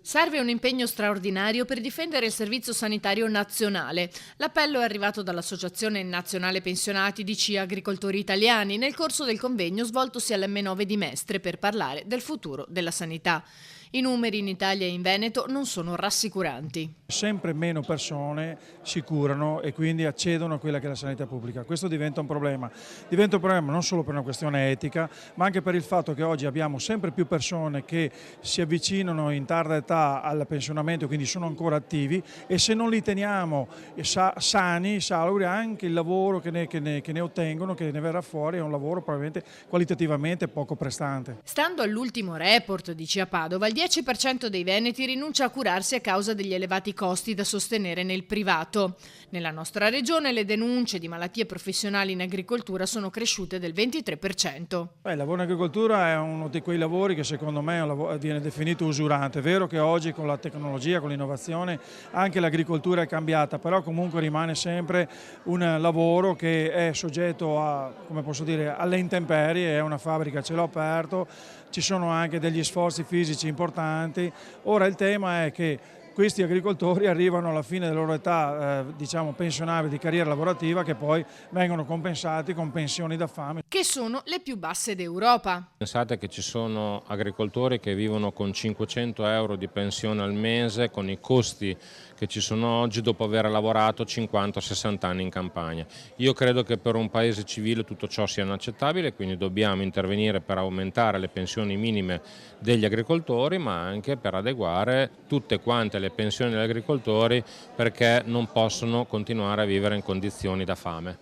Serve un impegno straordinario per difendere il Servizio Sanitario Nazionale. L'appello è arrivato dall'Associazione Nazionale Pensionati di C Agricoltori Italiani nel corso del convegno svoltosi all'M9 di Mestre per parlare del futuro della sanità. I numeri in Italia e in Veneto non sono rassicuranti. Sempre meno persone si curano e quindi accedono a quella che è la sanità pubblica. Questo diventa un problema. Diventa un problema non solo per una questione etica, ma anche per il fatto che oggi abbiamo sempre più persone che si avvicinano in tarda età al pensionamento, quindi sono ancora attivi, e se non li teniamo sani, salubri, anche il lavoro che ne ottengono, che ne verrà fuori, è un lavoro probabilmente qualitativamente poco prestante. Stando all'ultimo report di CIA Padova, il 10% dei veneti rinuncia a curarsi a causa degli elevati costi da sostenere nel privato. Nella nostra regione le denunce di malattie professionali in agricoltura sono cresciute del 23%. Il lavoro in agricoltura è uno di quei lavori che secondo me viene definito usurante. È vero che oggi con la tecnologia, con l'innovazione, anche l'agricoltura è cambiata, però comunque rimane sempre un lavoro che è soggetto a, come posso dire, alle intemperie, è una fabbrica a cielo aperto, ci sono anche degli sforzi fisici importanti. Ora il tema è che questi agricoltori arrivano alla fine della loro età pensionabile di carriera lavorativa, che poi vengono compensati con pensioni da fame, che sono le più basse d'Europa. Pensate che ci sono agricoltori che vivono con 500 euro di pensione al mese, con i costi che ci sono oggi dopo aver lavorato 50-60 anni in campagna. Io credo che per un paese civile tutto ciò sia inaccettabile, quindi dobbiamo intervenire per aumentare le pensioni minime degli agricoltori, ma anche per adeguare tutte quante le pensioni degli agricoltori, perché non possono continuare a vivere in condizioni da fame.